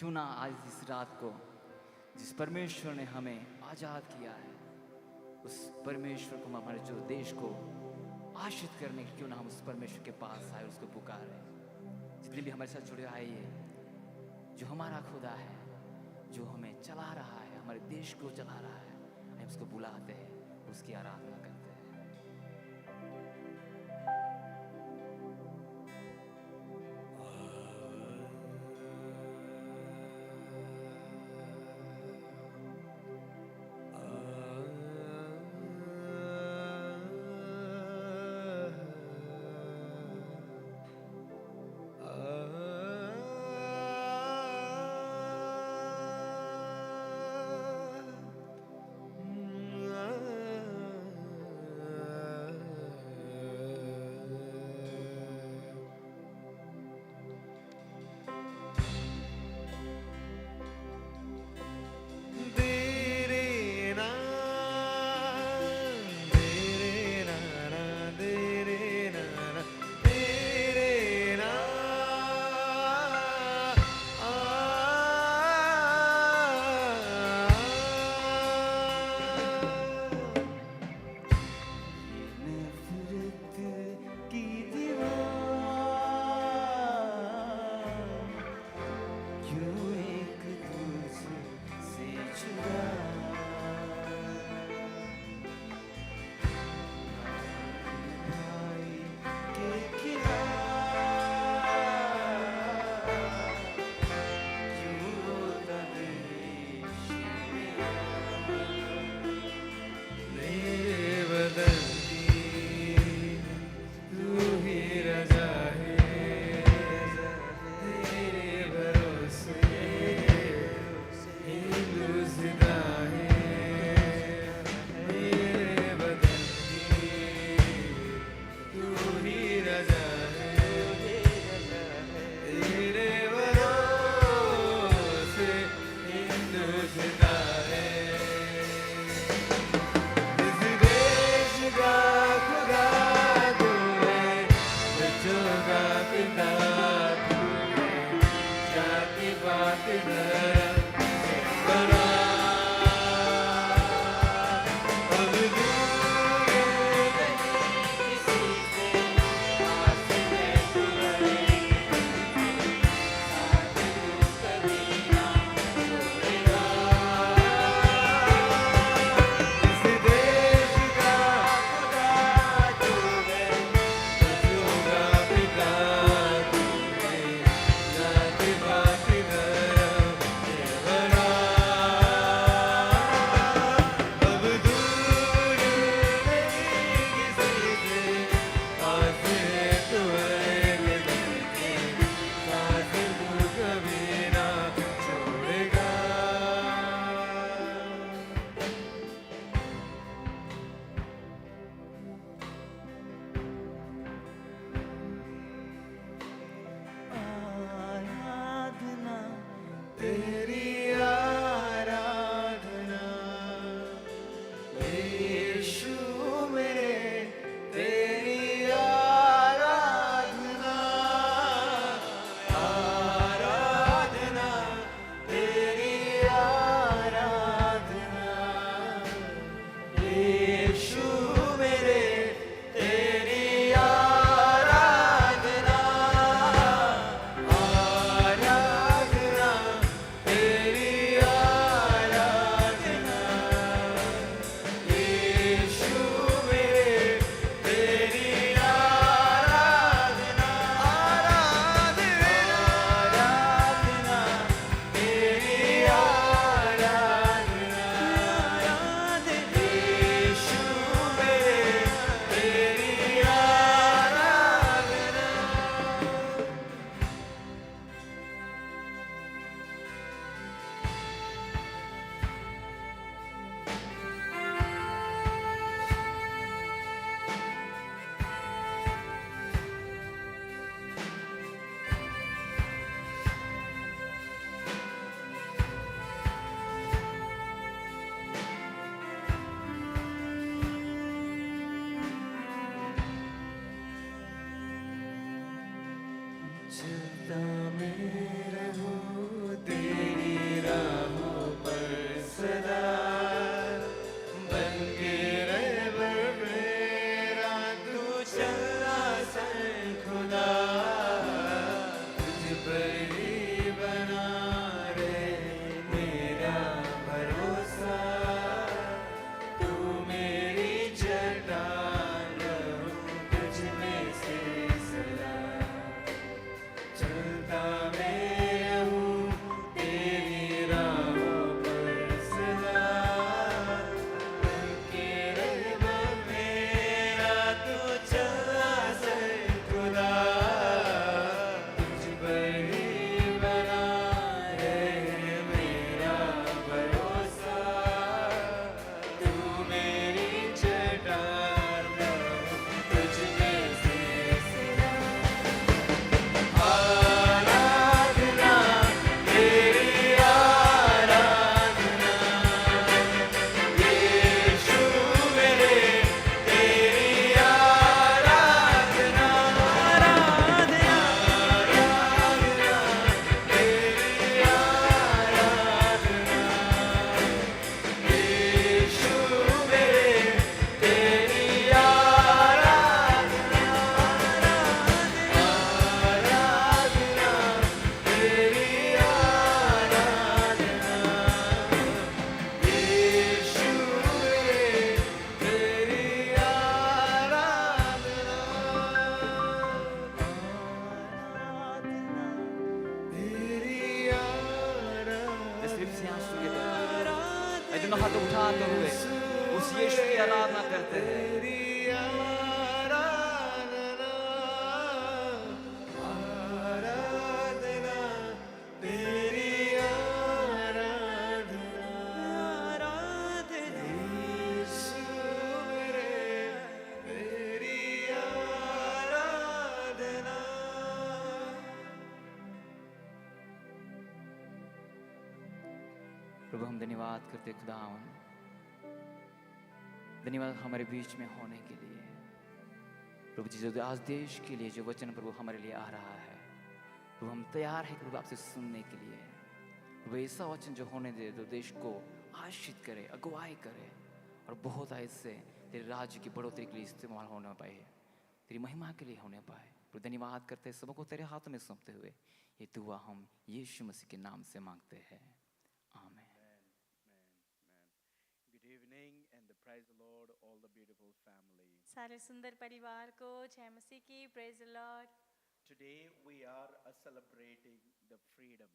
क्यों ना आज इस रात को जिस परमेश्वर ने हमें आज़ाद किया है, उस परमेश्वर को, हमारे जो देश को आशीष करने क्यों ना हम उस परमेश्वर के पास आए, उसको पुकारें। जितने भी हमारे साथ जुड़े आइए, जो हमारा खुदा है, जो हमें चला रहा है, हमारे देश को चला रहा है, हम उसको बुलाते हैं, उसकी आराधना करते हैं। Lose it. दोनों हाथ उठाते हुए उस यीशु की आराधना करते हैं। प्रभु हम धन्यवाद करते खुदावन, धन्यवाद हमारे बीच में होने के लिए। प्रभु जी जो आज देश के लिए जो वचन प्रभु हमारे लिए आ रहा है, प्रभु हम तैयार हैं प्रभु आपसे सुनने के लिए। प्रभु ऐसा वचन जो होने दे जो देश को आशीष करे, अगुवाई करे और बहुत इससे तेरे राज्य की बढ़ोतरी के लिए इस्तेमाल होने पाए, तेरी महिमा के लिए होने पाए। प्रभु धन्यवाद करते सबको तेरे हाथों में सौंपते हुए ये दुआ हम यीशु मसीह के नाम से मांगते हैं, आमीन। Good evening and praise the Lord, all the beautiful family. सारे सुंदर परिवार को जय मसीह की, praise the Lord. Today we are celebrating the freedom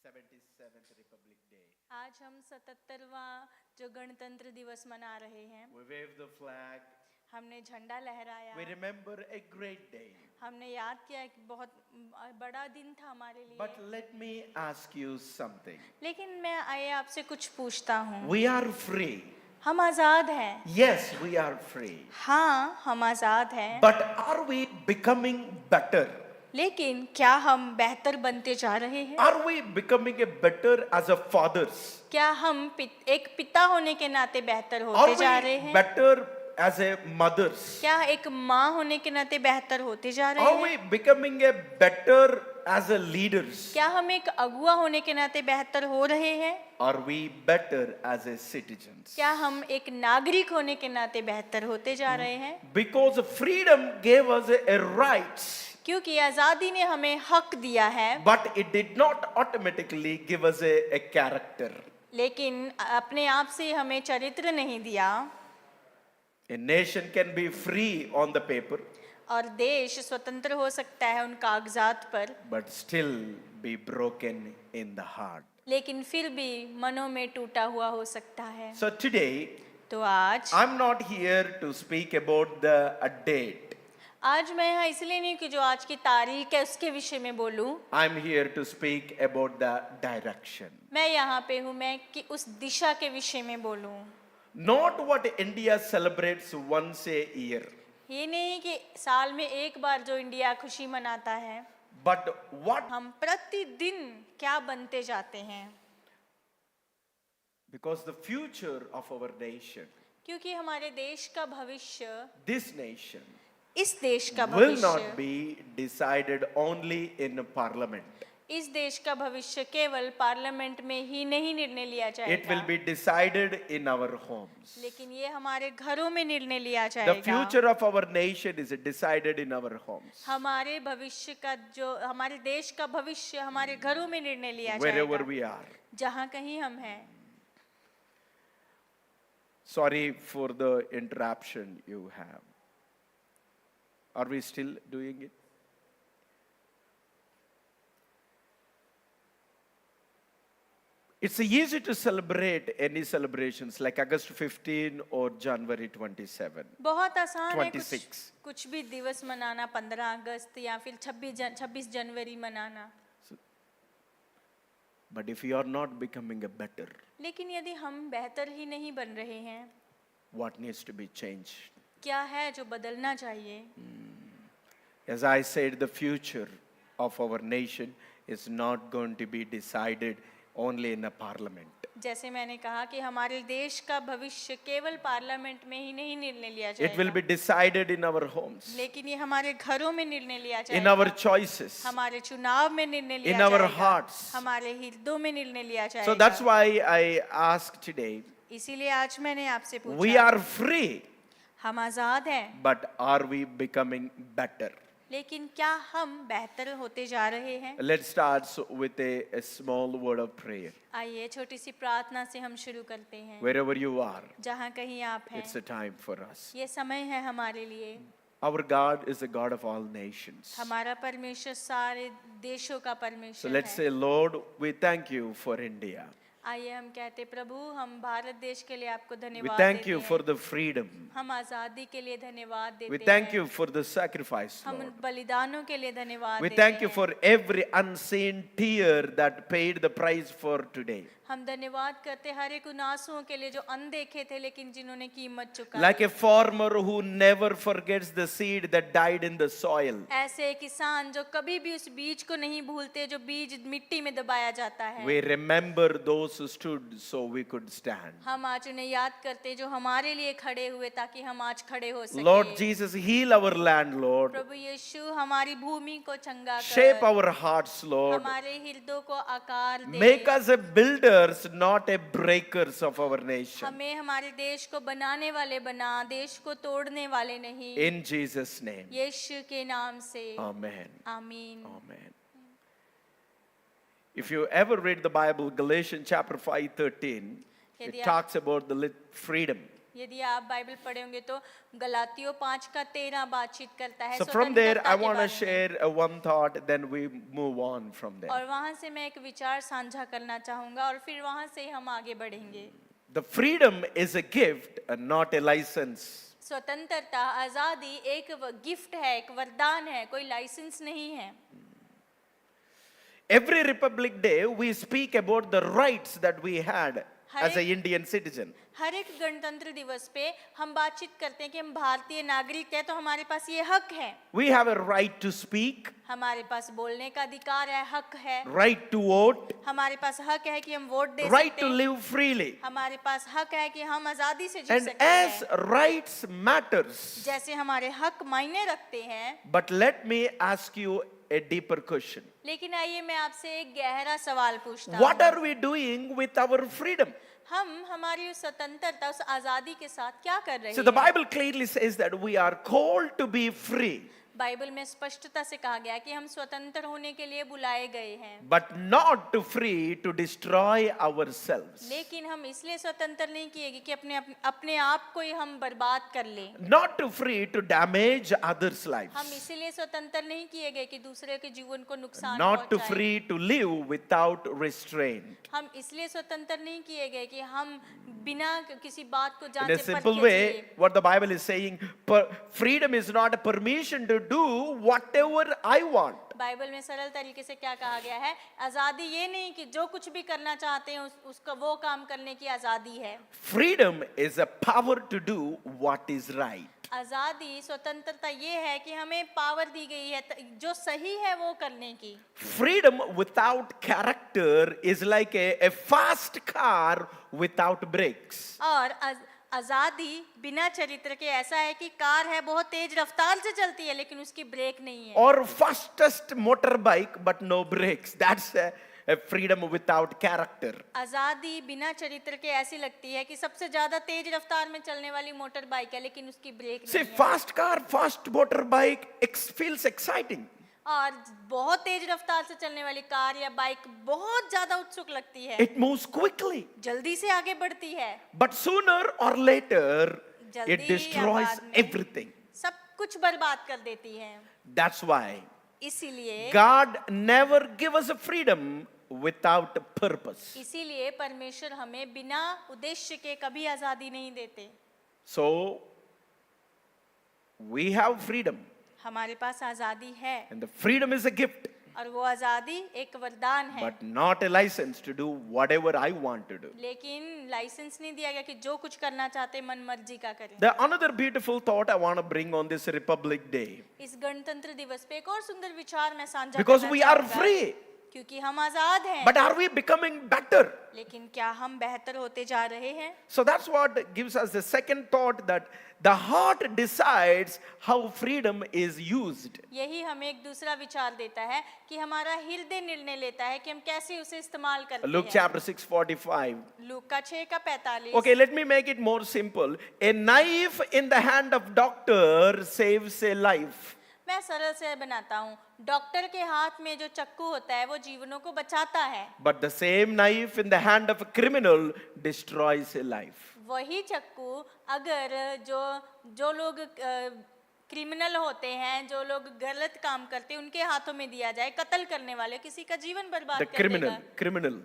77th Republic Day. आज हम 77वां जो गणतंत्र दिवस मना रहे हैं। We wave the flag. हमने झंडा लहराया। We remember a great day. हमने याद किया एक बहुत बड़ा दिन था हमारे लिए। But let me ask you something. लेकिन मैं आइए आपसे कुछ पूछता हूँ। We are free. हम आजाद हैं। Yes, we are free. हाँ, हम आजाद हैं। But are we becoming better? लेकिन क्या हम बेहतर बनते जा रहे हैं? Are we becoming a better as a fathers? क्या हम एक पिता होने के नाते बेहतर Are होते जा रहे we हैं? better as a mothers? क्या एक माँ होने के नाते बेहतर होते जा रहे Are हैं? we becoming a better as a leaders? क्या हम एक अगुआ होने के नाते बेहतर हो रहे हैं? Are we better as a citizens? क्या हम एक नागरिक होने के नाते बेहतर होते जा रहे हैं? Because freedom gave us a rights, क्योंकि आजादी ने हमें हक दिया है, but it did not automatically give us a character. लेकिन अपने आप से हमें चरित्र नहीं दिया। A nation can be free on the paper, और देश स्वतंत्र हो सकता है उन कागजात पर, but still be broken in the heart. लेकिन फिर भी मनों में टूटा हुआ हो सकता है। So today, तो आज I'm not here to speak about a date. आज मैं यहाँ इसलिए नहीं कि जो आज की तारीख है उसके विषय में बोलूं। I'm here to speak about the direction. मैं यहाँ पे हूँ मैं कि उस दिशा के विषय में बोलूं। Not what India celebrates once a year, ये नहीं कि साल में एक बार जो इंडिया खुशी मनाता है, but what, हम प्रतिदिन क्या बनते जाते हैं। because the future of our nation, क्योंकि हमारे देश का भविष्य, this nation, इस देश का will not भविष्य, be decided only in parliament. इस देश का भविष्य केवल पार्लियामेंट में ही नहीं निर्णय लिया It will जाएगा, be decided in our homes. लेकिन ये हमारे घरों में निर्णय लिया The जाएगा। future of our nation is decided in our homes. हमारे भविष्य का जो हमारे देश का भविष्य हमारे घरों में निर्णय लिया Wherever जाएगा, we are. जहाँ कहीं हम हैं। Sorry for the interruption you have. Are we still doing it? It's easy to celebrate any celebrations like August 15 or January 27. बहुत आसान है 26. कुछ भी दिवस मनाना, 15 अगस्त या फिर 26 जनवरी मनाना। But if you are not becoming a better, लेकिन यदि हम बेहतर ही नहीं बन रहे हैं, what needs to be changed? क्या है जो बदलना चाहिए? As I said, the future of our nation is not going to be decided only in a parliament. जैसे मैंने कहा कि हमारे देश का भविष्य केवल पार्लियामेंट में ही नहीं निर्णय लिया It will be जाएगा, decided in our होम्स, लेकिन ये हमारे घरों में निर्णय लिया in our जाएगा, choices, हमारे चुनाव में निर्णय लिया in our जाएगा, hearts. हमारे हृदयों में निर्णय लिया So जाएगा। that's why I ask today, इसीलिए आज मैंने आपसे we पूछा, are free, हम आजाद हैं, but are we becoming better? लेकिन क्या हम बेहतर होते जा रहे हैं? Let's start with a small word of prayer. आइए छोटी सी प्रार्थना से हम शुरू करते हैं। Wherever you are, जहाँ कहीं आप हैं, it's a time for us. ये समय है हमारे लिए। Our God is the God of all nations. हमारा परमेश्वर सारे देशों का So परमेश्वर let's है। say, Lord, we thank you for India. आइए हम कहते प्रभु हम भारत देश के लिए आपको We धन्यवाद thank देते you हैं। for the freedom. हम आजादी के लिए धन्यवाद We देते thank हैं। you for the sacrifice, हम Lord. उन बलिदानों के लिए धन्यवाद We देते thank you हैं। for every unseen tear that paid the price for today. हम धन्यवाद करते हैं हर एक उन आंसुओं के लिए जो अनदेखे थे लेकिन जिन्होंने कीमत चुकाई। Like a farmer who never forgets the seed that died in the soil. ऐसे किसान जो कभी भी उस बीज को नहीं भूलते जो बीज मिट्टी में दबाया जाता है। We remember those who stood so we could stand. हम आज उन्हें याद करते जो हमारे लिए खड़े हुए ताकि हम आज खड़े हो सके। Lord Jesus, heal our land, Lord. प्रभु यीशु हमारी भूमि को चंगा Shape कर our hearts, Lord. हमारे हृदयों को आकार दे। Make us a builders, not a breakers of our nation. हमें हमारे देश को बनाने वाले बना, देश को तोड़ने वाले नहीं। In Jesus' name. यीशु के नाम से Amen. आमीन। Amen. If you ever read the Bible, Galatians chapter 5:13, it यदि talks about the freedom. यदि आप बाइबल पढ़े होंगे तो गलातियों 5:13 बातचीत करता है So from there, स्वतंत्रता I के want to बारे में। share one thought, then we move on from there. और वहां से मैं एक विचार साझा करना चाहूंगा और फिर वहां से हम आगे बढ़ेंगे। The freedom is a gift and not a license. स्वतंत्रता आजादी एक गिफ्ट है, एक वरदान है, कोई लाइसेंस नहीं है। Every Republic Day, we speak about the rights that we had as an एक- Indian citizen. हर एक गणतंत्र दिवस पे हम बातचीत करते हैं कि हम भारतीय नागरिक हैं तो हमारे पास ये हक है। We have a right to speak, हमारे पास बोलने का अधिकार है, हक है। right to vote, हमारे पास हक है कि हम वोट दे right सकते to हैं। live freely. हमारे पास हक है कि हम आजादी से जी And सकते as हैं। rights matters, जैसे हमारे हक मायने रखते हैं, but let me ask you a deeper question. लेकिन आइए मैं आपसे एक गहरा सवाल पूछता What हूँ। are we doing with our freedom? हम हमारी उस स्वतंत्रता, उस आजादी के साथ क्या कर रहे So the हैं? Bible clearly says that we are called to be free, Bible में स्पष्टता से कहा गया है कि हम स्वतंत्र होने के लिए बुलाए गए हैं, but not to free to destroy ourselves. लेकिन हम इसलिए स्वतंत्र नहीं किए गए कि अपने आप को ही हम बर्बाद कर लें। Not to free to damage others' हम lives. इसीलिए स्वतंत्र नहीं किए गए कि दूसरे के जीवन को नुकसान Not to पहुंचाएं। free to live without restraint. हम इसलिए स्वतंत्र नहीं किए गए कि हम बिना किसी बात को In जांचे a simple परखे way, जिए। what the Bible is saying, freedom is not a permission to do whatever I want. Bible में सरल तरीके से क्या कहा गया है? आजादी ये नहीं कि जो कुछ भी करना चाहते हैं उसका वो काम करने की आजादी है। Freedom is a power to do what is right. आजादी, स्वतंत्रता ये है कि हमें पावर दी गई है जो सही है वो करने की। Freedom without character is like a fast car without brakes. और आजादी बिना चरित्र के ऐसा है कि कार है, बहुत तेज रफ्तार से चलती है लेकिन उसकी ब्रेक नहीं है। Or fastest motorbike but no brakes. That's a freedom without character. आजादी बिना चरित्र के ऐसी लगती है कि सबसे ज्यादा तेज रफ्तार में चलने वाली मोटर बाइक है लेकिन उसकी ब्रेक See, नहीं है। fast car, fast motorbike feels exciting. और बहुत तेज रफ्तार से चलने वाली कार या बाइक बहुत ज्यादा उत्सुक लगती है, It moves quickly. जल्दी से आगे बढ़ती है, But sooner or later, जल्दी it या destroys बाद में everything. सब कुछ बर्बाद कर देती है। That's why इसीलिए God never give us a freedom without a purpose. इसीलिए परमेश्वर हमें बिना उद्देश्य के कभी आजादी नहीं देते। So, we have freedom. हमारे पास आजादी है And the freedom is a gift, और वो आजादी एक वरदान है, but not a license to do whatever I want to do. लेकिन लाइसेंस नहीं दिया गया कि जो कुछ करना चाहते मन मर्जी का करें। The another beautiful thought I want to bring on this Republic Day, इस गणतंत्र दिवस पे एक और सुंदर विचार मैं साझा because करना we are चाहूंगा, free. क्योंकि हम आजाद हैं, But are we becoming better? लेकिन क्या हम बेहतर होते जा रहे हैं? So that's what gives us the second thought, that the heart decides how freedom is used. यही हमें एक दूसरा विचार देता है कि हमारा हृदय निर्णय लेता है कि हम कैसे उसे इस्तेमाल करते Luke हैं। chapter 6:45. लूका का 6:45। Okay, let me make it more simple. A knife in the hand of doctor saves a life. मैं सरल से बनाता हूँ, डॉक्टर के हाथ में जो चक्कू होता है वो जीवनों को बचाता है, But the same knife in the hand of a criminal destroys a life. वही चक्कू अगर जो लोग क्रिमिनल होते हैं, जो लोग गलत काम करते हैं, उनके हाथों में दिया जाए, कत्ल करने वाले किसी का जीवन बर्बाद The कर देगा। criminal.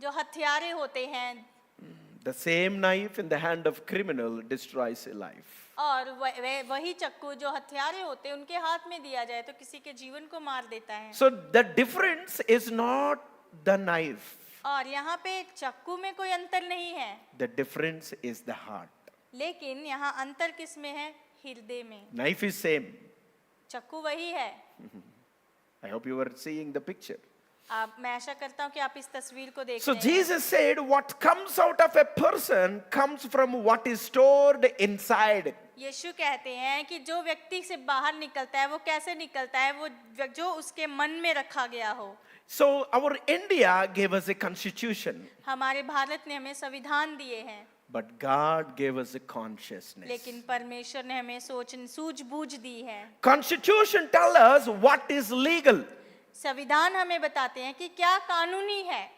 जो हथियारे होते हैं, The same knife in the hand of criminal destroys a life. और वही चक्कू जो हथियारे होते हैं उनके हाथ में दिया जाए तो किसी के जीवन को मार देता है। So the difference is not the knife. और यहाँ पे चक्कू में कोई अंतर नहीं है, The difference is the heart. लेकिन यहाँ अंतर किस में है? हृदय में। Knife is same. चक्कू वही है। I hope you are seeing the picture. मैं आशा करता हूँ कि आप इस तस्वीर को देख So रहे हैं। Jesus said, what comes out of a person comes from what is stored inside. यीशु कहते हैं कि जो व्यक्ति से बाहर निकलता है वो कैसे निकलता है? वो जो उसके मन में रखा गया हो। So our India gave us a constitution, हमारे भारत ने हमें संविधान दिए हैं, but God gave us a consciousness. लेकिन परमेश्वर ने हमें सूझबूझ दी है। Constitution tells us what is legal. संविधान हमें बताते हैं कि क्या कानूनी है,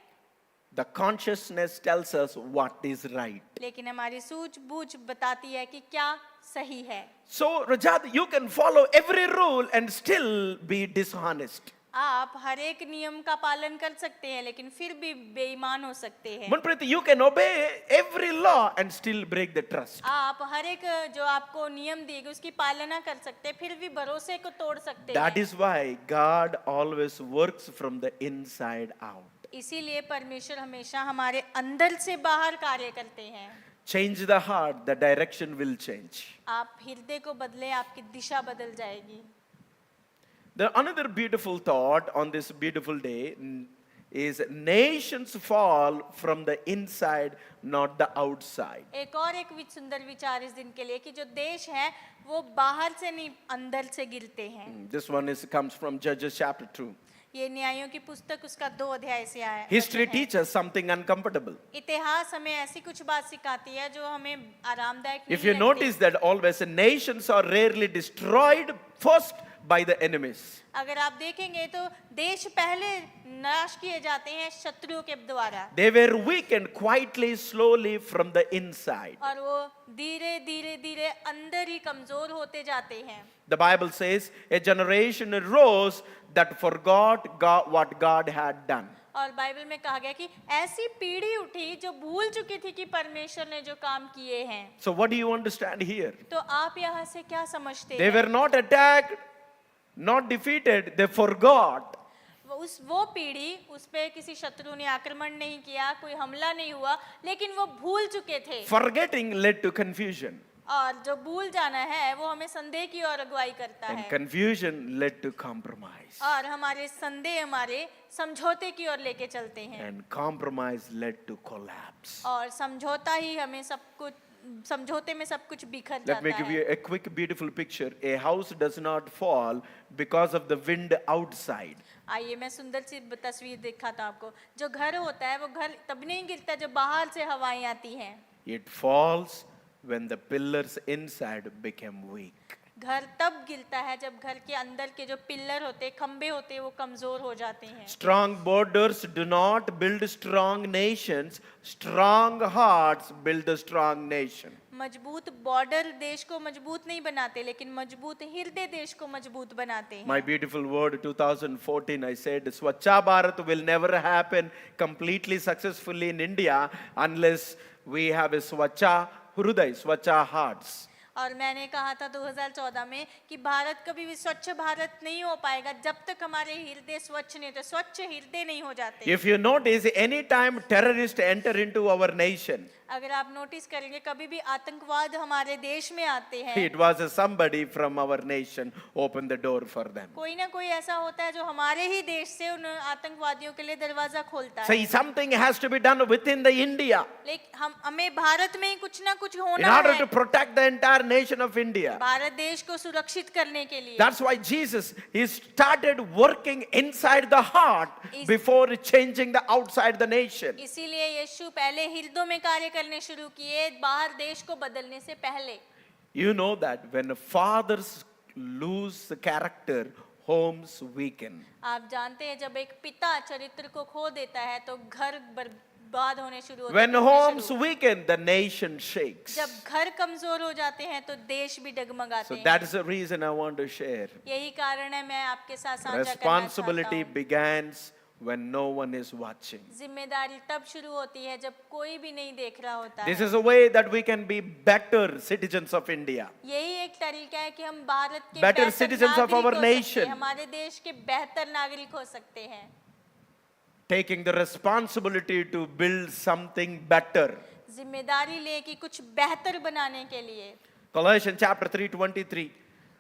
The consciousness tells us what is right. लेकिन हमारी सूझबूझ बताती है कि क्या सही है। So Rajat, you can follow every rule and still be dishonest. आप हर एक नियम का पालन कर सकते हैं लेकिन फिर भी बेईमान हो सकते हैं। Manpreet, you can obey every law and still break the trust. आप हर एक जो आपको नियम दिए गए उसकी पालना कर सकते हैं फिर भी भरोसे को तोड़ सकते That हैं। is why God always works from the inside out. इसीलिए परमेश्वर हमेशा हमारे अंदर से बाहर कार्य करते हैं। Change the heart, the direction will change. आप हृदय को बदले, आपकी दिशा बदल जाएगी। The another beautiful thought on this beautiful day is nations fall from the inside, not the outside. एक और एक सुंदर विचार इस दिन के लिए कि जो देश है वो बाहर से नहीं अंदर से गिरते हैं। This one comes from Judges chapter 2. ये न्यायों की पुस्तक उसका 2 अध्याय से आया है। History teaches something uncomfortable. इतिहास हमें ऐसी कुछ बात सिखाती है जो हमें आरामदायक If नहीं you लगती। notice that always nations are rarely destroyed first by the enemies. अगर आप देखेंगे तो देश पहले नाश किए जाते हैं शत्रुओं के द्वारा, They were weakened quietly, slowly from the inside. और वो धीरे धीरे धीरे अंदर ही कमजोर होते जाते हैं। The Bible says a generation arose that forgot what God had done. और बाइबल में कहा गया कि ऐसी पीढ़ी उठी जो भूल चुकी थी कि परमेश्वर ने जो काम किए हैं। So what do you understand here? तो आप यहाँ से क्या समझते They हैं? were not attacked, not defeated, they forgot. वो पीढ़ी, उस पे किसी शत्रु ने आक्रमण नहीं किया, कोई हमला नहीं हुआ, लेकिन वो भूल चुके थे। Forgetting led to confusion, और जो भूल जाना है वो हमें संदेह की ओर अगुवाई करता and है, confusion led to compromise, और हमारे संदेह हमारे समझौते की ओर लेके चलते हैं, and compromise led to collapse. और समझौता ही हमें सब कुछ, समझौते में सब कुछ बिखर Let जाता me give है। you a quick, beautiful picture. A house does not fall because of the wind outside. आइए मैं सुंदर सी तस्वीर दिखाता हूं आपको। जो घर होता है वो घर तब नहीं गिरता जब बाहर से हवाएं आती हैं। It falls when the pillars inside become weak. घर तब गिरता है जब घर के अंदर के जो पिलर होते हैं, खंबे होते हैं, वो कमजोर हो जाते हैं। Strong borders do not build strong nations. Strong hearts build a strong nation. मजबूत बॉर्डर देश को मजबूत नहीं बनाते, लेकिन मजबूत हृदय देश को मजबूत बनाते हैं। My beautiful word 2014, I said, Swachha Bharat will never happen completely successfully in India unless we have a Swachha Hruday, Swachha hearts. और मैंने कहा था 2014 में कि भारत कभी भी स्वच्छ भारत नहीं हो पाएगा जब तक हमारे हृदय स्वच्छ नहीं होते। स्वच्छ हृदय नहीं हो जाते। If you notice, any time terrorists enter into our nation, अगर आप नोटिस करेंगे कभी भी आतंकवाद हमारे देश में आते हैं, it was somebody from our nation opened the door for them. कोई ना कोई ऐसा होता है जो हमारे ही देश से उन आतंकवादियों के लिए दरवाजा खोलता है। See, something has to be done within the India लेकिन हमें भारत में ही कुछ ना कुछ in होना order है, to protect the entire nation of India. Bharat देश को सुरक्षित करने के लिए। That's why Jesus, he started working inside the heart before changing the outside the nation. इसीलिए यीशु पहले हृदय में कार्य करने शुरू किए, बाहर देश को बदलने से पहले। You know that when fathers lose the character, homes weaken. आप जानते हैं जब एक पिता चरित्र को खो देता है तो घर बर्बाद होने शुरू होते When हैं, homes weaken, the nation shakes. जब घर कमजोर हो जाते हैं तो देश भी डगमगाते So हैं। that is the reason I want to share. यही कारण है मैं आपके साथ साझा करना चाहता Responsibility हूँ। begins when no one is watching. जिम्मेदारी तब शुरू होती है जब कोई भी नहीं देख रहा होता This है। is a way that we can be better citizens of India. यही एक तरीका है कि हम भारत के Better बेहतर citizens of नागरिक our हो सकते हैं, nation. हमारे देश के बेहतर नागरिक हो सकते हैं। Taking the responsibility to build something better. जिम्मेदारी ले कि कुछ बेहतर बनाने के लिए। Colossians chapter 3:23.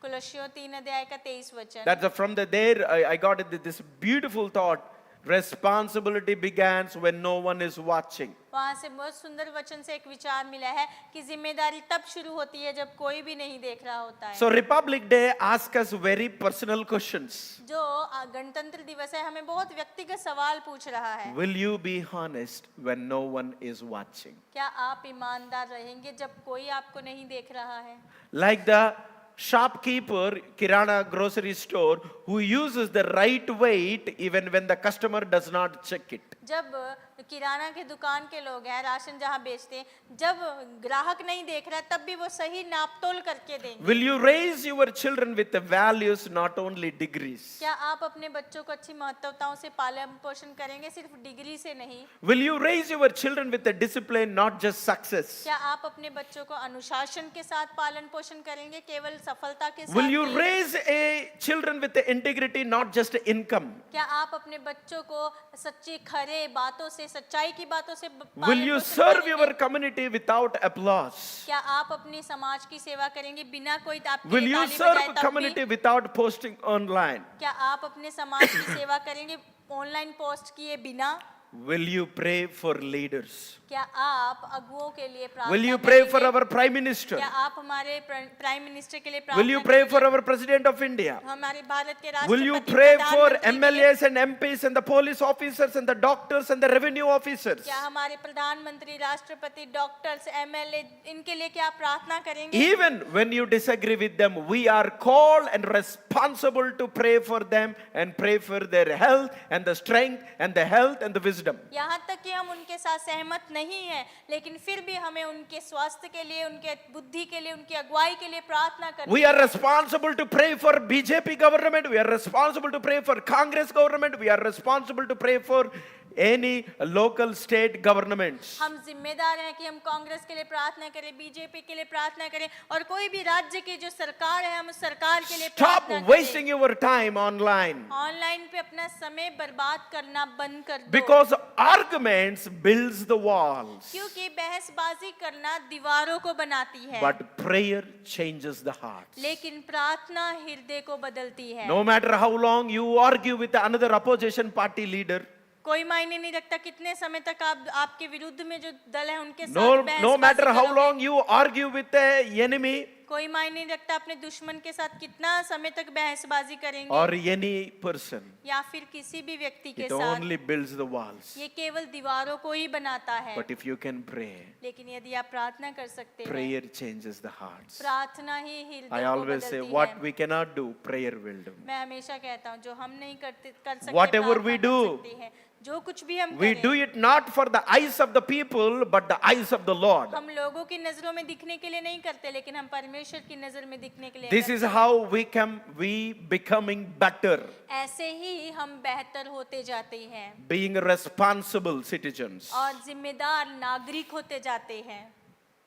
कुलस्सियों 3 अध्याय का 23 वचन। That's from there I got this beautiful thought. Responsibility begins when no one is watching. वहाँ से बहुत सुंदर वचन से एक विचार मिला है कि जिम्मेदारी तब शुरू होती है जब कोई भी नहीं देख रहा होता है। So Republic Day asks us very personal questions. जो गणतंत्र दिवस है हमें बहुत व्यक्तिगत सवाल पूछ रहा है। Will you be honest when no one is watching? क्या आप ईमानदार रहेंगे जब कोई आपको नहीं देख रहा है? Like the shopkeeper, Kirana grocery store, who uses the right weight even when the customer does not check it. जब किराना के दुकान के लोग हैं, राशन जहाँ बेचते हैं, जब ग्राहक नहीं देख रहा तब भी वो सही नापतोल करके देंगे। Will you raise your children with the values, not only degrees? क्या आप अपने बच्चों को अच्छी महत्वताओं से पालन पोषण करेंगे, सिर्फ डिग्री से नहीं? Will you raise your children with the discipline, not just success? क्या आप अपने बच्चों को अनुशासन के साथ पालन पोषण करेंगे, केवल सफलता के साथ? Will you नहीं? raise a children with the integrity, not just income? क्या आप अपने बच्चों को सच्ची खरे बातों से, सच्चाई की बातों से Will you serve your community without applause? क्या आप अपने समाज की सेवा करेंगे बिना कोई आपके Will लिए you ताली serve बजाए तब भी? community without posting online? क्या आप अपने समाज की सेवा करेंगे ऑनलाइन पोस्ट किए बिना? Will you pray for leaders? क्या आप अगुओं के लिए प्रार्थना Will you pray for करेंगे? our prime minister? क्या आप हमारे प्राइम मिनिस्टर के लिए Will you प्रार्थना pray करेंगे? for our president of India? हमारे भारत के Will you राष्ट्रपति, pray for प्रधानमंत्री के लिए? MLAs and MPs and the police officers and the doctors and the revenue officers? क्या हमारे प्रधानमंत्री, राष्ट्रपति, डॉक्टर्स, एमएलए इनके लिए क्या आप प्रार्थना करेंगे? Even when you disagree with them, we are called and responsible to pray for them and pray for their health and the strength and the health and the wisdom. यहाँ तक कि हम उनके साथ सहमत नहीं हैं, लेकिन फिर भी हमें उनके स्वास्थ्य के लिए, उनके बुद्धि के लिए, उनकी अगुवाई के लिए प्रार्थना करनी We are responsible to pray for BJP government. We are responsible to pray for Congress government. We are responsible to pray for any local state governments. हम जिम्मेदार हैं कि हम कांग्रेस के लिए प्रार्थना करें, बीजेपी के लिए प्रार्थना करें और कोई भी राज्य की जो सरकार है हम उस सरकार के लिए Stop प्रार्थना wasting करें। your time online. ऑनलाइन पे अपना समय बर्बाद करना बंद कर दो। Because arguments builds the walls. क्योंकि बहसबाजी करना दीवारों को बनाती है, But prayer changes the heart. लेकिन प्रार्थना हृदय को बदलती है। No matter how long you argue with another opposition party leader, कोई मायने नहीं रखता कितने समय तक आप आपके विरुद्ध में जो दल है उनके साथ no बहसबाजी matter how करोगे। long you argue with the enemy कोई मायने नहीं रखता अपने दुश्मन के साथ कितना समय तक बहसबाजी करेंगे or any person, या फिर किसी भी व्यक्ति के it साथ, only builds the walls. ये केवल दीवारों को ही बनाता है। But if you can pray, लेकिन यदि आप प्रार्थना कर सकते हैं, prayer changes the hearts. प्रार्थना ही हृदय I को always say, बदलती what है। we cannot do, prayer will do. मैं हमेशा कहता हूँ जो हम नहीं कर सकते Whatever प्रार्थना we कर do, सकती है। जो कुछ भी हम We करें, do it not for the eyes of the people, but the eyes of the Lord. हम लोगों की नजरों में दिखने के लिए नहीं करते, लेकिन हम परमेश्वर की नजर में दिखने के लिए This करते is हैं। how we becoming better, ऐसे ही हम बेहतर होते जाते हैं being responsible citizens, और जिम्मेदार नागरिक होते जाते हैं,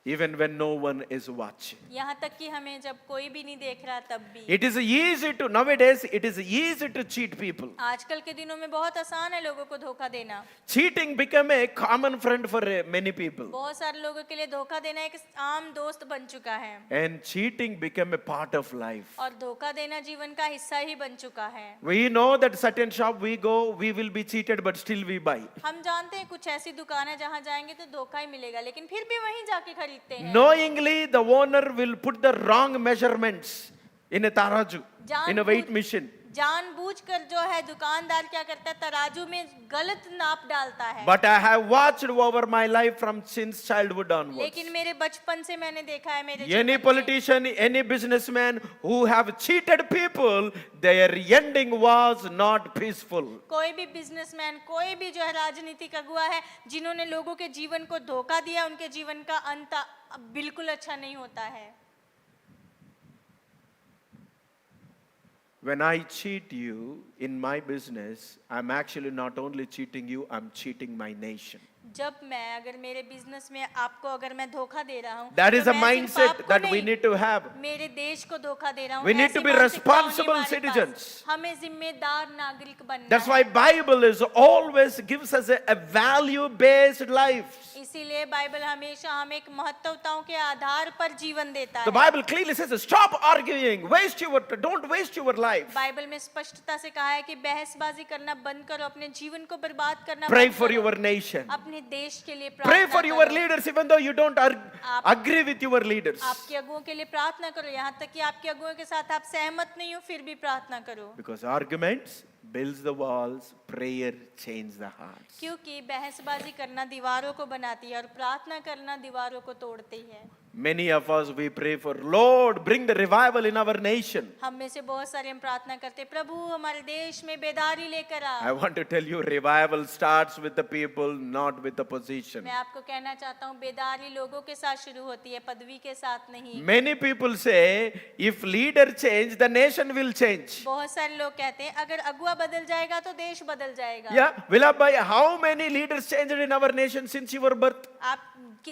even when no one is watching. यहाँ तक कि हमें जब कोई भी नहीं देख रहा तब भी। It is easy to, nowadays, it is easy to cheat people. आजकल के दिनों में बहुत आसान है लोगों को धोखा देना। Cheating become a common friend for many people. बहुत सारे लोगों के लिए धोखा देना एक आम दोस्त बन चुका है And cheating become a part of life. और धोखा देना जीवन का हिस्सा ही बन चुका है। We know that certain shop we go, we will be cheated, but still we buy. हम जानते हैं कुछ ऐसी दुकान है जहाँ जाएंगे तो धोखा ही मिलेगा, लेकिन फिर भी वहीं जाके खरीदते हैं। Knowingly, the owner will put the wrong measurements in a taraju, in a weight machine. जानबूझकर जो है दुकानदार क्या करता है, तराजू में गलत नाप डालता है। But I have watched over my life from since childhood onwards. लेकिन मेरे बचपन से मैंने देखा है मेरे Any जीवन में, politician, any businessman who have cheated people, their ending was not peaceful. कोई भी बिजनेसमैन, कोई भी जो है राजनीतिक अगुआ है जिन्होंने लोगों के जीवन को धोखा दिया, उनके जीवन का अंत बिल्कुल अच्छा नहीं होता है। When I cheat you in my business, I'm actually not only cheating you, I'm cheating my nation. जब मैं अगर मेरे बिजनेस में आपको अगर मैं धोखा दे रहा हूँ That is तो a मैं सिर्फ mindset आपको that we नहीं, need to have. मेरे देश को धोखा दे रहा हूँ। We need ऐसी to be मानसिकता होनी responsible हमारे पास। citizens. हमें जिम्मेदार नागरिक बनना That's है। why Bible is always gives us a value-based life. इसीलिए बाइबल हमेशा हमें एक महत्वताओं के आधार पर जीवन देता The है। Bible clearly says, stop arguing, don't waste your life. Bible में स्पष्टता से कहा है कि बहसबाजी करना बंद करो, अपने जीवन को बर्बाद करना Pray बंद for करो। your nation. अपने देश के लिए Pray प्रार्थना for your करो। leaders even though you don't agree with your leaders. आपके अगुओं के लिए प्रार्थना करो, यहाँ तक कि आपके अगुओं के साथ आप सहमत नहीं हो फिर भी प्रार्थना करो। Because arguments builds the walls, prayer changes the hearts. क्योंकि बहसबाजी करना दीवारों को बनाती है और प्रार्थना करना दीवारों को तोड़ती है। Many of us we pray for, Lord, bring the revival in our nation. हम में से बहुत सारे हम प्रार्थना करते हैं, प्रभु हमारे देश में बेदारी लेकर I uh. want to tell you, revival starts with the people, not with the position. मैं आपको कहना चाहता हूँ बेदारी लोगों के साथ शुरू होती है, पदवी के साथ नहीं। Many people say, if leader change, the nation will change. बहुत सारे लोग कहते हैं अगर अगुआ बदल जाएगा तो देश बदल जाएगा। Yeah, Villabhai, how many leaders changed in our nation since your birth? आप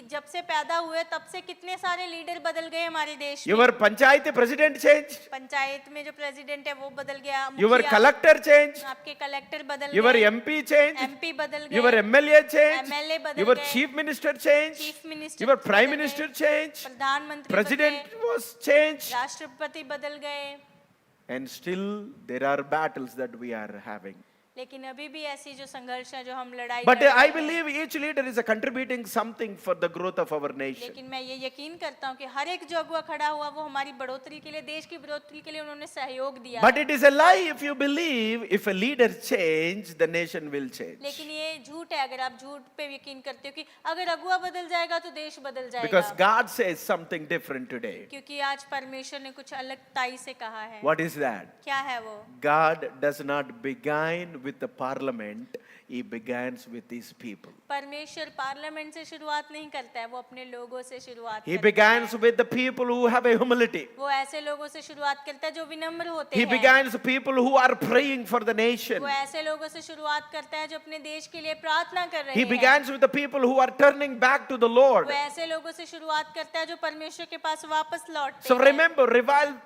जब से पैदा हुए तब से कितने सारे लीडर बदल गए हमारे देश में। Your panchayat president changed. Panchayat में जो प्रेसिडेंट है वो बदल गया, Your मुखिया, collector changed. आपके कलेक्टर बदल Your गए, MP changed. एमपी बदल गए, Your MLA changed. MLA बदल Your गए, chief minister changed. Chief minister Your prime बदल minister गए, changed. प्रधानमंत्री President बदले, was changed. राष्ट्रपति बदल गए। And still there are battles that we are having. लेकिन अभी भी ऐसी जो संघर्ष है जो हम लड़ाई But लड़ रहे I हैं। believe each leader is contributing something for the growth of our nation. लेकिन मैं ये यकीन करता हूँ कि हर एक जो अगुआ खड़ा हुआ वो हमारी बढ़ोतरी के लिए, देश की बढ़ोतरी के लिए उन्होंने सहयोग दिया But है। it is a lie if you believe if a leader change, the nation will change. लेकिन ये झूठ है अगर आप झूठ पे यकीन करते हो कि अगर अगुआ बदल जाएगा तो देश बदल Because जाएगा। God says something different today. क्योंकि आज परमेश्वर ने कुछ अलग ताई से कहा है। What is that? क्या है वो? God does not begin with the parliament, He begins with His people. परमेश्वर पार्लियामेंट से शुरुआत नहीं करता है, वो अपने लोगों से शुरुआत He करता begins है। with the people who have a humility. वो ऐसे लोगों से शुरुआत करता है जो विनम्र होते He हैं। begins people who are praying for the nation. वो ऐसे लोगों से शुरुआत करता है जो अपने देश के लिए प्रार्थना कर रहे He हैं। begins with the people who are turning back to the Lord. वो ऐसे लोगों से शुरुआत करता है जो परमेश्वर के पास वापस लौटते So हैं। remember,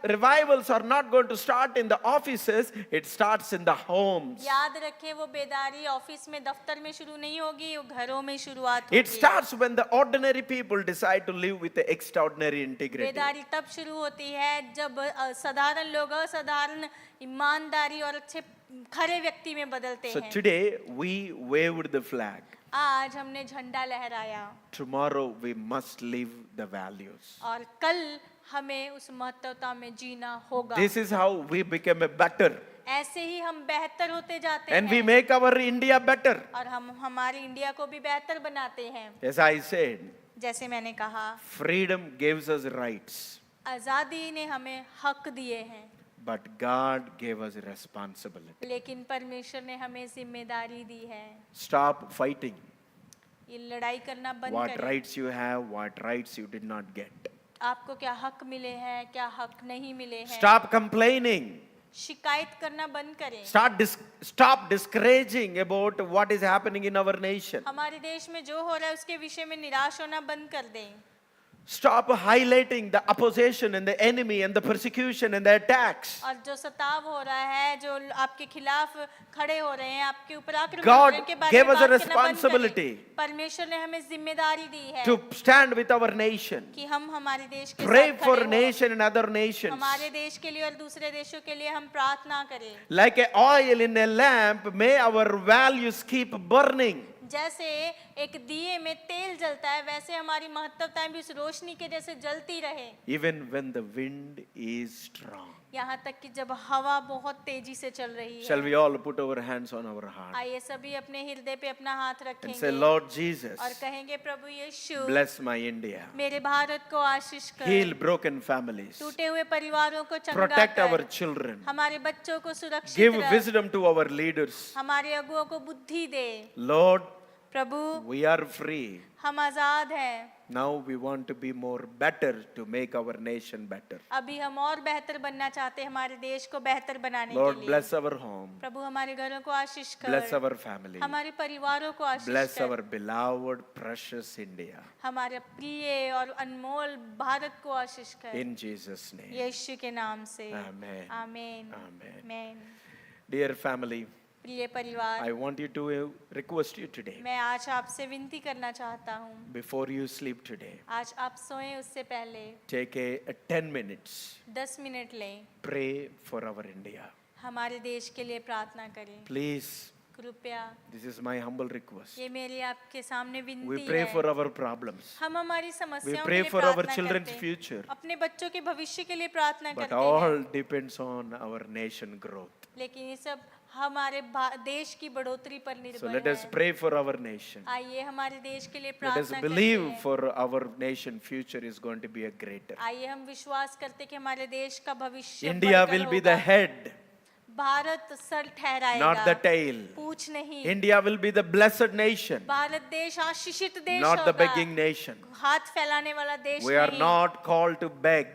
revivals are not going to start in the offices, it starts in the homes. याद रखें वो बेदारी ऑफिस में, दफ्तर में शुरू नहीं होगी, वो घरों में शुरुआत It होगी। starts when the ordinary people decide to live with the extraordinary integrity. बेदारी तब शुरू होती है जब साधारण लोग असाधारण ईमानदारी और अच्छे खरे व्यक्ति में बदलते So हैं। today we waved the flag. आज हमने झंडा लहराया Tomorrow we must live the values. और कल हमें उस महत्वता में जीना होगा। This is how we become a better. ऐसे ही हम बेहतर होते जाते And we हैं make our India better. और हम हमारी इंडिया को भी बेहतर बनाते हैं। As I said, जैसे मैंने कहा, freedom gives us rights, आजादी ने हमें हक दिए हैं, but God gave us responsibility. लेकिन परमेश्वर ने हमें जिम्मेदारी दी है। Stop fighting. ये लड़ाई करना बंद What करें। rights you have, what rights you did not get. आपको क्या हक मिले हैं, क्या हक नहीं मिले हैं। Stop complaining. शिकायत करना बंद करें। Stop discouraging about what is happening in our nation. हमारे देश में जो हो रहा है उसके विषय में निराश होना बंद कर दें। Stop highlighting the opposition and the enemy and the persecution and the attacks. और जो सताव हो रहा है, जो आपके खिलाफ खड़े हो रहे हैं, आपके ऊपर आक्रमण God हो रहे हैं, के बारे gave में us a बात करना बंद responsibility. करें। परमेश्वर ने हमें जिम्मेदारी दी है To stand with our nation. कि हम हमारे देश के Pray साथ for खड़े हों। nation and other nations. हमारे देश के लिए और दूसरे देशों के लिए हम प्रार्थना करें। Like a oil in a lamp, may our values keep burning. जैसे एक दिए में तेल जलता है, वैसे हमारी महत्वताएं भी उस रोशनी के जैसे जलती रहे, Even when the wind is strong. यहाँ तक कि जब हवा बहुत तेजी से चल रही Shall है। we all put our hands on our heart आइए सभी अपने हृदय पे अपना हाथ and say, रखेंगे Lord Jesus, और कहेंगे, प्रभु यीशु bless my India. मेरे भारत को आशीष Heal कर, broken families. टूटे हुए परिवारों को चंगा Protect our कर, children. हमारे बच्चों को सुरक्षित Give रख, wisdom to our leaders. हमारे अगुओं को बुद्धि दे। Lord, Prabhu we are free. हम आजाद हैं। Now we want to be more better to make our nation better. अभी हम और बेहतर बनना चाहते हैं हमारे देश को बेहतर बनाने Lord, के लिए। bless our home, प्रभु हमारे घरों को आशीष bless कर, our family, हमारे परिवारों को आशीष bless कर, our beloved, precious India. हमारे प्रिय और अनमोल भारत को आशीष कर, In Jesus' name. यीशु के नाम से। Amen. आमीन। Amen. आमीन। Dear family, प्रिय परिवार, I want you to request you today, मैं आज आपसे विनती करना चाहता हूँ, before you sleep today, आज आप सोएं उससे पहले take a 10 minutes, 10 मिनट लें, pray for our India. हमारे देश के लिए प्रार्थना करें। Please, कृपया, this is my humble request. ये मेरी आपके सामने We विनती pray है। for our problems. हम हमारी We समस्याओं के pray लिए for our प्रार्थना children's करते हैं, future. अपने बच्चों के भविष्य के लिए प्रार्थना But करते हैं, all depends on our nation growth. लेकिन ये सब हमारे देश की बढ़ोतरी पर So निर्भर let us है। pray for our nation. आइए हमारे देश के लिए Let us प्रार्थना करते believe हैं। for our nation future is going to be a greater. आइए हम विश्वास करते हैं कि हमारे देश का भविष्य India बढ़कर will be the होगा। head, भारत सर ठहराएगा, not the tail. पूछ नहीं। India will be the blessed nation, Bharat देश आशीषित देश not the होगा, begging nation. हाथ फैलाने वाला देश We are नहीं। not called to beg.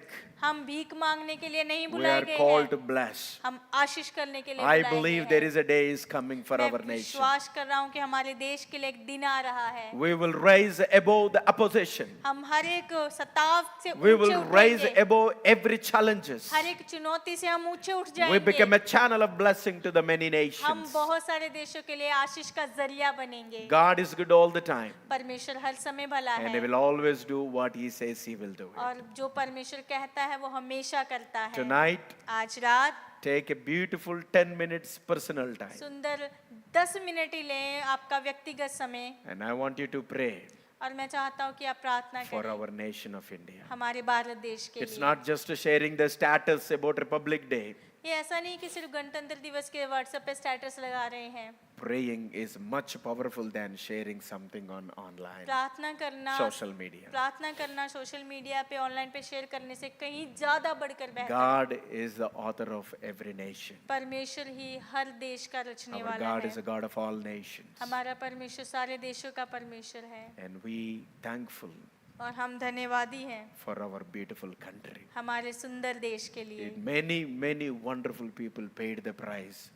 हम भीख मांगने के लिए नहीं We बुलाए are गए called to हैं, bless. हम आशीष करने के लिए I बुलाए believe गए there हैं। is a day is coming for मैं our nation. विश्वास कर रहा हूँ कि हमारे देश के लिए एक दिन आ रहा है। We will rise above the opposition. हम हर एक सताव से We ऊंचे will rise उठेंगे, above every challenges. हर एक चुनौती से हम ऊंचे उठ We become जाएंगे। a channel of blessing to the many हम nations. बहुत सारे देशों के लिए आशीष का जरिया बनेंगे। God is good all the time, परमेश्वर हर समय भला and He है will always do what He says He will do. और जो परमेश्वर कहता है वो हमेशा करता है। Tonight, आज रात take a beautiful 10 minutes personal time, सुंदर 10 मिनट ही लें आपका व्यक्तिगत समय, and I want you to pray और मैं चाहता हूँ कि आप प्रार्थना for करें our nation of India. हमारे भारत देश के It's लिए। not just sharing the status about Republic Day. ये ऐसा नहीं कि सिर्फ गणतंत्र दिवस के व्हाट्सएप पे स्टेटस लगा रहे हैं। Praying is much powerful than sharing something on online, प्रार्थना करना social media. प्रार्थना करना सोशल मीडिया पे ऑनलाइन पे शेयर करने से कहीं ज्यादा बढ़कर बेहतर। God is the author of every nation. परमेश्वर ही हर देश का रचने Our वाला God है। is a God of all nations. हमारा परमेश्वर सारे देशों का परमेश्वर है And we thankful और हम धन्यवादी हैं for our beautiful country. हमारे सुंदर देश के लिए। Many wonderful people paid the price.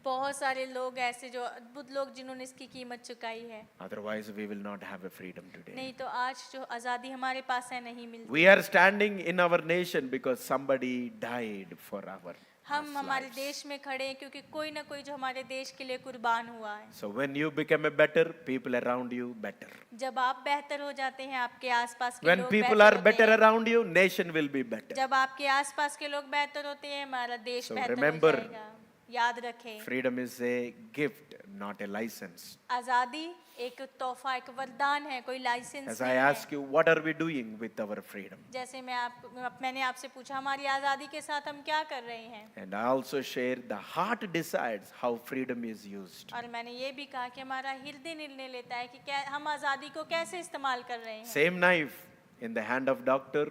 बहुत सारे लोग ऐसे जो अद्भुत लोग जिन्होंने इसकी कीमत चुकाई है, Otherwise, we will not have a freedom today. नहीं तो आज जो आज़ादी हमारे पास है नहीं मिलती। We are standing in our nation because somebody died for our हम हमारे lives. देश में खड़े हैं क्योंकि कोई ना कोई जो हमारे देश के लिए कुर्बान हुआ है। So when you become a better, people around you better. जब आप बेहतर हो जाते हैं आपके आसपास के When लोग people बेहतर are होते better हैं। around you, nation will be better. जब आपके आसपास के लोग बेहतर होते हैं हमारा देश So बेहतर remember, हो जाएगा। याद रखें, Freedom is a gift, not a license. आजादी एक तोहफा एक वरदान है, कोई लाइसेंस As नहीं I है। ask you, what are we doing with our freedom? जैसे मैंने आपसे पूछा हमारी आजादी के साथ हम क्या कर रहे हैं, And I also share the heart decides how freedom is used. और मैंने ये भी कहा कि हमारा हृदय निर्णय लेता है कि क्या हम आजादी को कैसे इस्तेमाल कर रहे हैं। Same knife in the hand of doctor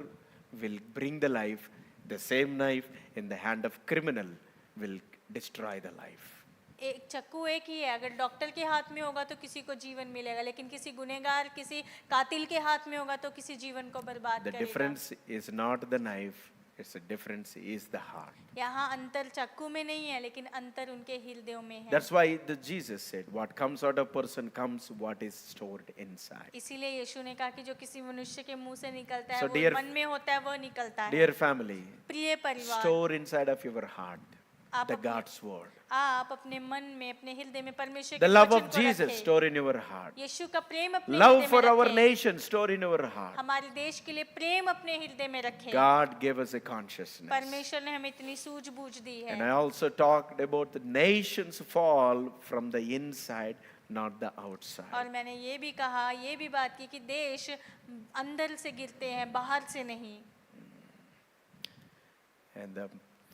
will bring the life. The same knife in the hand of criminal will destroy the life. एक चक्कू एक ही है, अगर डॉक्टर के हाथ में होगा तो किसी को जीवन मिलेगा, लेकिन किसी गुनहगार किसी कातिल के हाथ में होगा तो किसी जीवन को बर्बाद The करेगा। difference is not the knife, it's the difference is the heart. यहाँ अंतर चक्कू में नहीं है, लेकिन अंतर उनके हृदयों में है। That's why the Jesus said, what comes out of person comes what is stored inside. इसीलिए यीशु ने कहा कि जो किसी मनुष्य के मुंह से निकलता है So वो dear- मन में होता है वो निकलता है। Dear family, प्रिय परिवार, store inside of your heart आप the अपने- God's word. आप अपने मन में अपने हृदय में परमेश्वर The के love वचन of को Jesus रखें। store in your heart. यीशु का प्रेम अपने Love हृदय for में our रखें। nation store in your heart. हमारे देश के लिए प्रेम अपने हृदय में रखें। God gave us a consciousness. परमेश्वर ने हमें इतनी सूझबूझ दी And है। I also talked about the nations fall from the inside, not the outside. और मैंने ये भी कहा, ये भी बात की कि देश अंदर से गिरते हैं, बाहर से नहीं। And the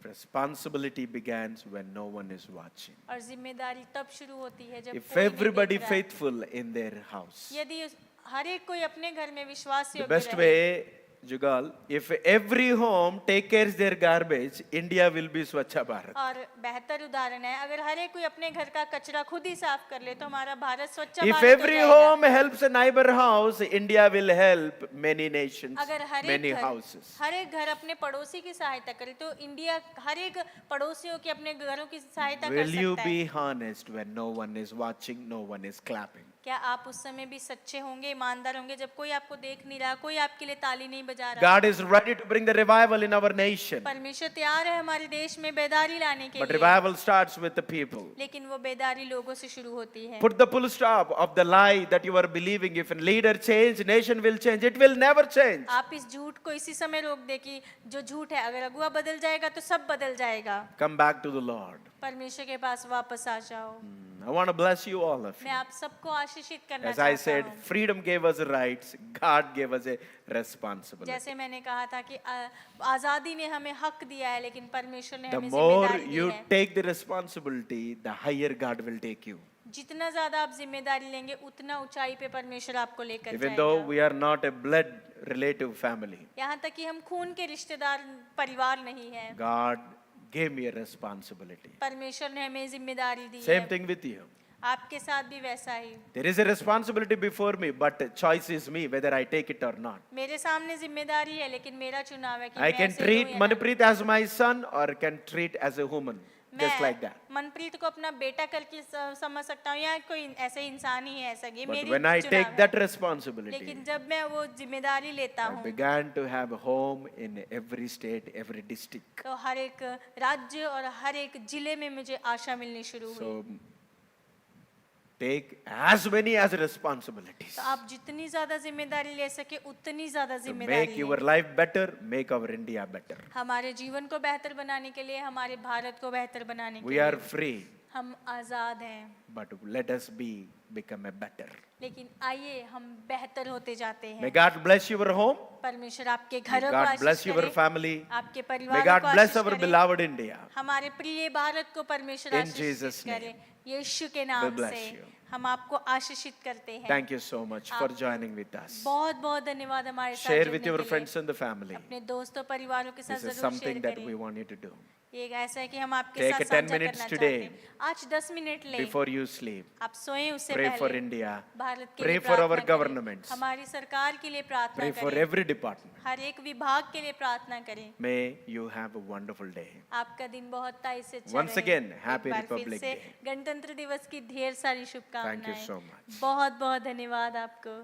responsibility begins when no one is watching. और जिम्मेदारी तब शुरू होती है जब If कोई नहीं everybody देख रहा है। faithful in their house, यदि हर एक कोई अपने घर में विश्वास the योग्य best रहे, way Jugal, if every home take care of their garbage, India will be Swachha Bharat. और बेहतर उदाहरण है, अगर हर एक कोई अपने घर का कचरा खुद ही साफ कर ले तो हमारा भारत स्वच्छ If भारत हो every जाएगा। home helps a neighbor house, India will help many nations, अगर many houses. हर एक घर अपने पड़ोसी की सहायता करे तो इंडिया हर एक पड़ोसियों की अपने घरों की सहायता कर Will you सकता है। be honest when no one is watching, no one is clapping? क्या आप उस समय भी सच्चे होंगे, ईमानदार होंगे जब कोई आपको देख नहीं रहा, कोई आपके लिए ताली नहीं बजा रहा? God is ready to bring the revival in our nation. परमेश्वर तैयार है हमारे देश में बेदारी लाने के But लिए, revival starts with the people. लेकिन वो बेदारी लोगों से शुरू होती है। Put the full stop of the lie that you are believing. If a leader change, nation will change. It will never change. आप इस झूठ को इसी समय रोक दे कि जो झूठ है, अगर अगुआ बदल जाएगा तो सब बदल जाएगा। Come back to the Lord. परमेश्वर के पास वापस आ जाओ। I want to bless you all of you. मैं आप सबको आशीषित करना As I चाहता said, हूँ। freedom gave us rights. God gave us a responsibility. जैसे मैंने कहा था कि आजादी ने हमें हक दिया है, लेकिन परमेश्वर ने The हमें more जिम्मेदारी दी you है। take the responsibility, the higher God will take you. जितना ज्यादा आप जिम्मेदारी लेंगे उतना ऊंचाई पे परमेश्वर आपको लेकर Even though जाएगा। we are not a blood relative family, यहाँ तक कि हम खून के रिश्तेदार परिवार नहीं है, God gave me a responsibility. परमेश्वर ने हमें जिम्मेदारी दी Same है। thing with you. आपके साथ भी वैसा ही। There is a responsibility before me, but choice is me whether I take it or not. मेरे सामने जिम्मेदारी है, लेकिन मेरा चुनाव है कि I मैं can ऐसे लूं treat या ना। Manpreet as my son or can treat as a woman, just like that. मैं मनप्रीत को अपना बेटा करके समझ सकता हूँ या कोई ऐसे इंसान ही है, ऐसा ये But मेरी when I चुनाव take है। that responsibility, लेकिन जब मैं वो जिम्मेदारी लेता I हूँ began to have a home in every state, every district. तो हर एक राज्य और हर एक जिले में मुझे आशा मिलनी शुरू हुई। So take as many as responsibilities. तो आप जितनी ज्यादा जिम्मेदारी ले सके उतनी ज्यादा To जिम्मेदारी make your लें। life better, make our India better. हमारे जीवन को बेहतर बनाने के लिए, हमारे भारत को बेहतर बनाने के We are लिए free, हम आजाद हैं, but let us become a better. लेकिन आइए हम बेहतर होते जाते May हैं। God bless your home. परमेश्वर आपके May घरों को God आशीष bless your करे, family. आपके May परिवार God को bless आशीष our करे, beloved India. हमारे प्रिय भारत को परमेश्वर In आशीषित Jesus' करे। name. यीशु के नाम bless से you. हम आपको आशीषित करते हैं। Thank you so much for joining with us. बहुत बहुत धन्यवाद हमारे साथ Share जुड़ने with your के लिए। friends and the family. अपने दोस्तों परिवारों के साथ This is जरूर something शेयर that करें। we want you to do. ये ऐसा है कि हम आपके Take साथ a 10 साझा minutes करना today. चाहते हैं। आज 10 मिनट लें। Before you sleep, आप सोएं उससे pray for पहले India. भारत के Pray लिए for our प्रार्थना करें। governments. हमारी सरकार के लिए प्रार्थना Pray for करें। every department. हर एक विभाग के लिए प्रार्थना करें। May you have a wonderful day. आपका दिन बहुत ताई से अच्छा Once रहे। again, एक Happy बार फिर Republic से Day. गणतंत्र दिवस की ढेर सारी शुभकामनाएं। Thank you so much. बहुत बहुत धन्यवाद आपको।